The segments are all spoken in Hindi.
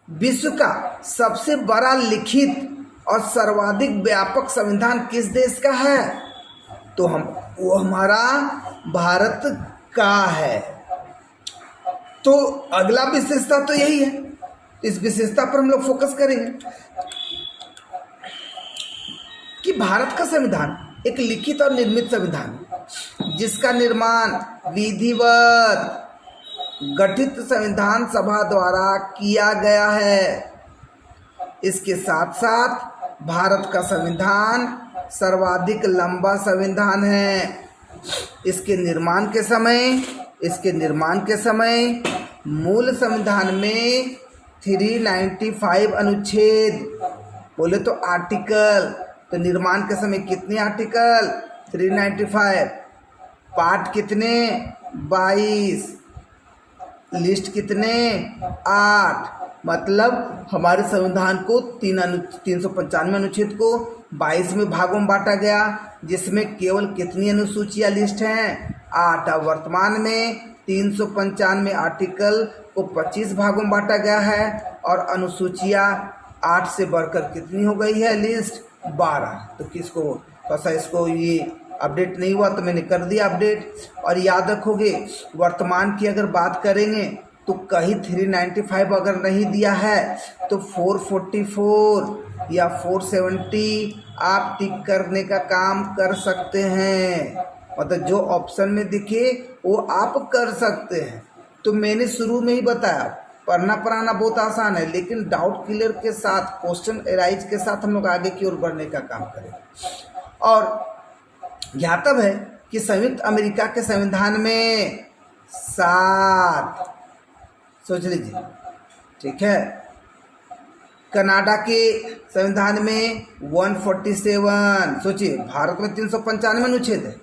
विश्व का सबसे बड़ा लिखित और सर्वाधिक व्यापक संविधान किस देश का है? तो वो हमारा भारत का है। तो अगला विशेषता तो यही है, इस विशेषता पर हम लोग फोकस करेंगे कि भारत का संविधान एक लिखित और निर्मित संविधान है जिसका निर्माण विधिवत गठित संविधान सभा द्वारा किया गया है। इसके साथ साथ भारत का संविधान सर्वाधिक लंबा संविधान है। इसके निर्माण के समय मूल संविधान में 395 अनुच्छेद, बोले तो आर्टिकल, तो निर्माण के समय कितने आर्टिकल? 395। पार्ट कितने? 22। लिस्ट कितने? 8। मतलब हमारे संविधान को 395 अनुच्छेद को 22 में भागों में बांटा गया, जिसमें केवल कितनी अनुसूचियां लिस्ट हैं? 8। अब वर्तमान में 395 आर्टिकल को 25 भागों में बांटा गया है और अनुसूचियां 8 से बढ़कर कितनी हो गई है लिस्ट? 12। तो किसको कैसा इसको ये अपडेट नहीं हुआ तो मैंने कर दिया अपडेट। और याद रखोगे वर्तमान की अगर बात करेंगे तो कहीं 395 अगर नहीं दिया है तो 444 या 470 आप टिक करने का काम कर सकते हैं। मतलब जो ऑप्शन में दिखे वो आप कर सकते हैं। तो मैंने शुरू में ही बताया पढ़ना पढ़ाना बहुत आसान है, लेकिन डाउट क्लियर के साथ, क्वेश्चन एराइज के साथ हम लोग आगे की ओर बढ़ने का काम करें। और ज्ञातव्य है कि संयुक्त अमेरिका के संविधान में 7, सोच लीजिए, ठीक है। कनाडा के संविधान में 147। सोचिए, भारत में 395 अनुच्छेद है,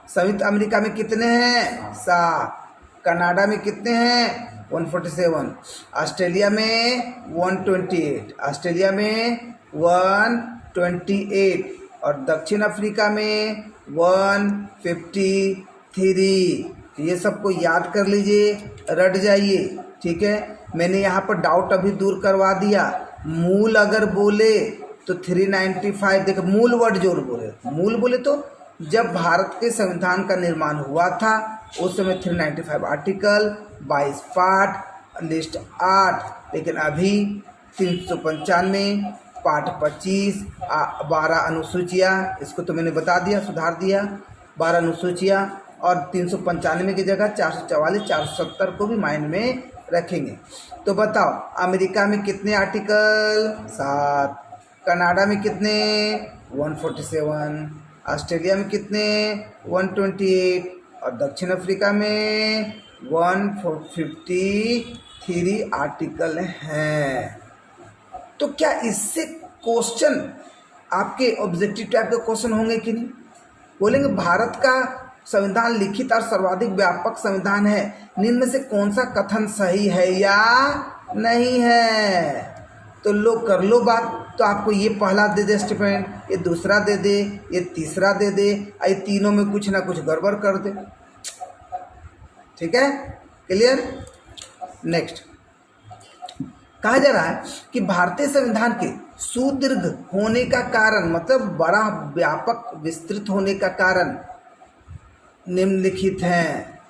संयुक्त अमेरिका में कितने हैं? 7। कनाडा में कितने हैं? 147। ऑस्ट्रेलिया में 128, ऑस्ट्रेलिया में 128 और दक्षिण अफ्रीका में 153। ये सबको याद कर लीजिए, रट जाइए, ठीक है। मैंने यहाँ पर डाउट अभी दूर करवा दिया। मूल अगर बोले तो 395, देखो मूल वर्ड जोर बोले, मूल बोले तो जब भारत के संविधान का निर्माण हुआ था उस समय 395 आर्टिकल, 22 पार्ट, लिस्ट 8, लेकिन अभी 395 पार्ट 25, 12 अनुसूचियाँ, इसको तो मैंने बता दिया, सुधार दिया, 12 अनुसूचियाँ, और 395 की जगह 444, 470 को भी माइंड में रखेंगे। तो बताओ अमेरिका में कितने आर्टिकल? 7। कनाडा में कितने? 147। ऑस्ट्रेलिया में कितने? 128 और दक्षिण अफ्रीका में 153 आर्टिकल हैं। तो क्या इससे क्वेश्चन आपके ऑब्जेक्टिव टाइप के क्वेश्चन होंगे कि नहीं? बोलेंगे भारत का संविधान लिखित और सर्वाधिक व्यापक संविधान है, निम्न में से कौन सा कथन सही है या नहीं है? तो लो कर लो बात। तो आपको ये पहला दे दे स्टेटमेंट, ये दूसरा दे दे, ये तीसरा दे दे, ये तीनों में कुछ ना कुछ गड़बड़ कर दे। ठीक है, क्लियर? नेक्स्ट कहा जा रहा है कि भारतीय संविधान के सुदीर्घ होने का कारण, मतलब बड़ा व्यापक विस्तृत होने का कारण निम्नलिखित हैं।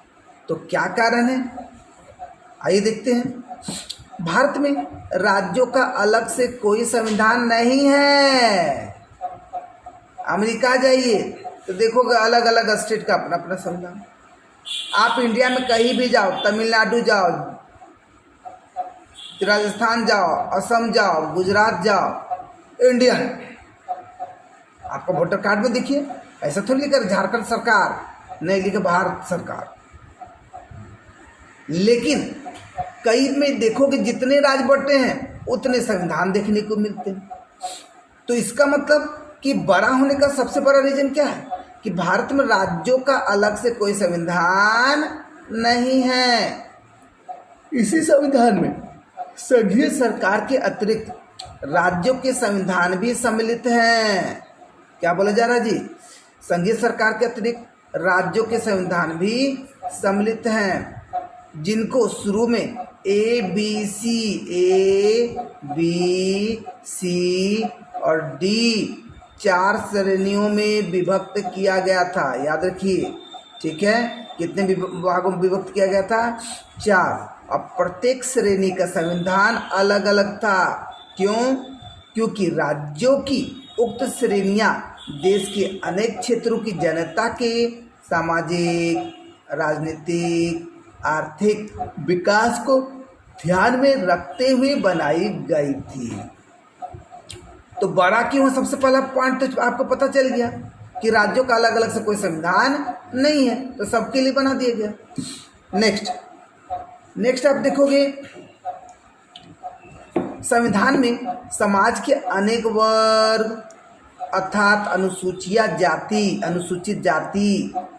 तो क्या कारण है? आइए देखते हैं। भारत में राज्यों का अलग से कोई संविधान नहीं है। अमेरिका जाइए तो देखोगे अलग अलग स्टेट का अपना अपना संविधान। आप इंडिया में कहीं भी जाओ, तमिलनाडु जाओ, राजस्थान जाओ, असम जाओ, गुजरात जाओ, इंडियन। आपका वोटर कार्ड में देखिए, ऐसा थोड़ी लिखा झारखंड सरकार, नहीं लिखा भारत सरकार। लेकिन कई में देखोगे जितने राज्य बटे हैं उतने संविधान देखने को मिलते हैं। तो इसका मतलब कि बड़ा होने का सबसे बड़ा रीजन क्या है? कि भारत में राज्यों का अलग से कोई संविधान नहीं है। इसी संविधान में संघीय सरकार के अतिरिक्त राज्यों के संविधान भी सम्मिलित हैं। क्या बोला जा रहा है जी? संघीय सरकार के अतिरिक्त राज्यों के संविधान भी सम्मिलित हैं, जिनको शुरू में A B C और D 4 श्रेणियों में विभक्त किया गया था, याद रखिए। ठीक है, कितने भागों में विभक्त किया गया था? 4। अब प्रत्येक श्रेणी का संविधान अलग अलग था। क्यों? क्योंकि राज्यों की उक्त श्रेणियां देश के अनेक क्षेत्रों की जनता के सामाजिक, राजनीतिक, आर्थिक विकास को ध्यान में रखते हुए बनाई गई थी। तो बड़ा क्यों है? सबसे पहला पॉइंट तो आपको पता चल गया कि राज्यों का अलग अलग से कोई संविधान नहीं है, तो सबके लिए बना दिया गया। नेक्स्ट आप देखोगे, संविधान में समाज के अनेक वर्ग अर्थात अनुसूचित जाति,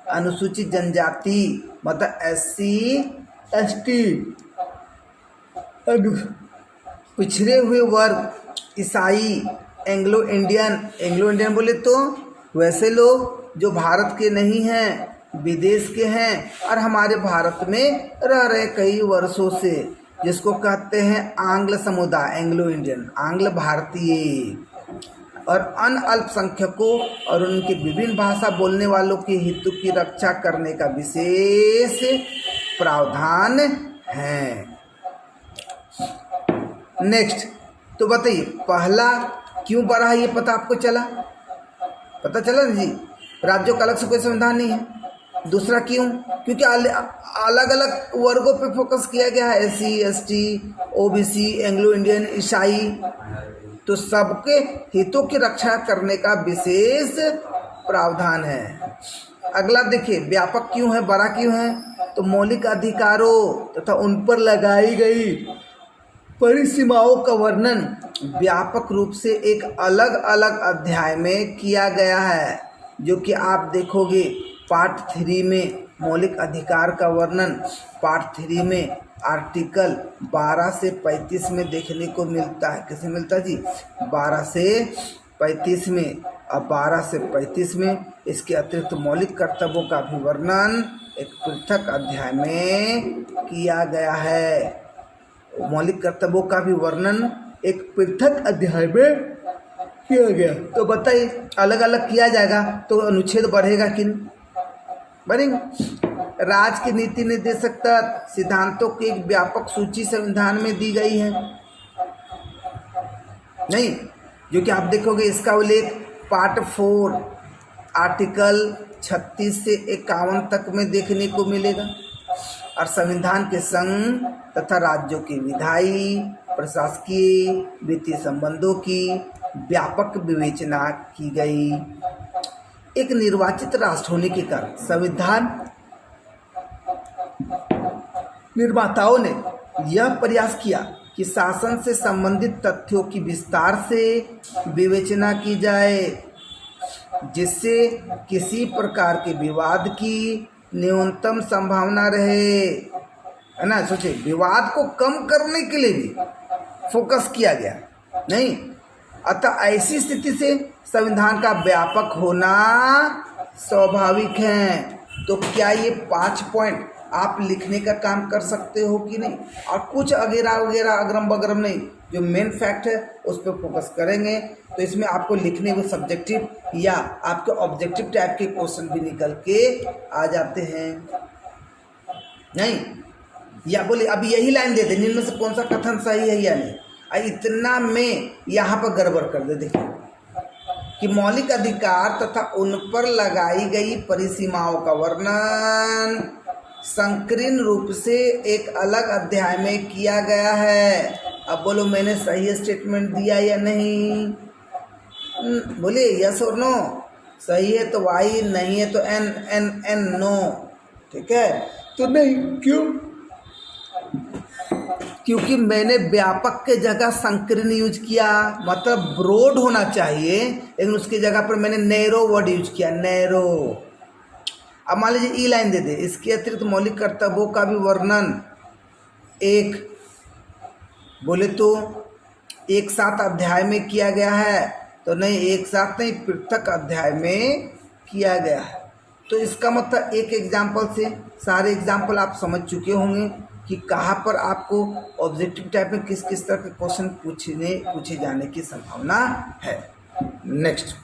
अनुसूचित जनजाति मतलब SC ST, पिछड़े हुए वर्ग, ईसाई, एंग्लो इंडियन बोले तो वैसे लोग जो भारत के नहीं हैं, विदेश के हैं और हमारे भारत में रह रहे कई वर्षों से, जिसको कहते हैं आंग्ल समुदाय, एंग्लो इंडियन, आंग्ल भारतीय, और अन्य अल्पसंख्यकों और उनके विभिन्न भाषा बोलने वालों के हितों की रक्षा करने का विशेष प्रावधान है। नेक्स्ट, तो बताइए पहला क्यों बढ़ा है? ये पता आपको चला? पता चला ना जी, राज्यों का अलग से कोई संविधान नहीं है। दूसरा क्यों? क्योंकि अलग अलग वर्गों पे फोकस किया गया है, SC ST OBC, Anglo Indian, ईसाई, तो सबके हितों की रक्षा करने का विशेष प्रावधान है। अगला देखिए, व्यापक क्यों है, बड़ा क्यों है? तो मौलिक अधिकारों तथा उन पर लगाई गई परिसीमाओं का वर्णन व्यापक रूप से एक अलग अलग अध्याय में किया गया है, जो कि आप देखोगे पार्ट 3 में मौलिक अधिकार का वर्णन, पार्ट 3 में आर्टिकल 12 से 35 में देखने को मिलता है। कैसे मिलता है जी? 12 से 35 में। अब 12 से 35 में इसके अतिरिक्त मौलिक कर्तव्यों का भी वर्णन एक पृथक अध्याय में किया गया है। मौलिक कर्तव्यों का भी वर्णन एक पृथक अध्याय में किया गया। तो बताइए, अलग अलग किया जाएगा तो अनुच्छेद बढ़ेगा कि नहीं? बढ़ेगा। राज्य की नीति निर्देशक सिद्धांतों की एक व्यापक सूची संविधान में दी गई है, नहीं? जो कि आप देखोगे इसका उल्लेख पार्ट 4 आर्टिकल 36 से 51 तक में देखने को मिलेगा। और संविधान के संघ तथा राज्यों की विधायी, प्रशासकीय, वित्तीय संबंधों की व्यापक विवेचना की गई। एक निर्वाचित राष्ट्र होने के कारण संविधान निर्माताओं ने यह प्रयास किया कि शासन से संबंधित तथ्यों की विस्तार से विवेचना की जाए, जिससे किसी प्रकार के विवाद की न्यूनतम संभावना रहे, है ना? सोचिए, विवाद को कम करने के लिए भी फोकस किया गया, नहीं? अतः ऐसी स्थिति से संविधान का व्यापक होना स्वाभाविक है। तो क्या ये 5 पॉइंट आप लिखने का काम कर सकते हो कि नहीं? और कुछ वगैरह वगैरह अगरम बगरम नहीं, जो मेन फैक्ट है उस पर फोकस करेंगे तो इसमें आपको लिखने में सब्जेक्टिव या आपके ऑब्जेक्टिव टाइप के क्वेश्चन भी निकल के आ जाते हैं, नहीं? या बोले अब यही लाइन दे दे, निम्न में से कौन सा कथन सही है या नहीं, इतना में यहाँ पर गड़बड़ कर दे। देखिए कि मौलिक अधिकार तथा उन पर लगाई गई परिसीमाओं का वर्णन संकीर्ण रूप से एक अलग अध्याय में किया गया है। अब बोलो मैंने सही स्टेटमेंट दिया या नहीं? बोले यस और नो। सही है तो वाई, नहीं है तो एन, एन एन नो। ठीक है, तो नहीं क्यों? क्योंकि मैंने व्यापक के जगह संकीर्ण यूज किया, मतलब ब्रॉड होना चाहिए, लेकिन उसकी जगह पर मैंने नैरो वर्ड यूज किया, नैरो। अब मान लीजिए ई लाइन दे दे, इसके अतिरिक्त मौलिक कर्तव्यों का भी वर्णन एक बोले तो एक साथ अध्याय में किया गया है, तो नहीं, एक साथ नहीं, पृथक अध्याय में किया गया है। तो इसका मतलब एक एग्जाम्पल से सारे एग्जाम्पल आप समझ चुके होंगे कि कहाँ पर आपको ऑब्जेक्टिव टाइप में किस किस तरह के क्वेश्चन पूछे जाने की संभावना है। नेक्स्ट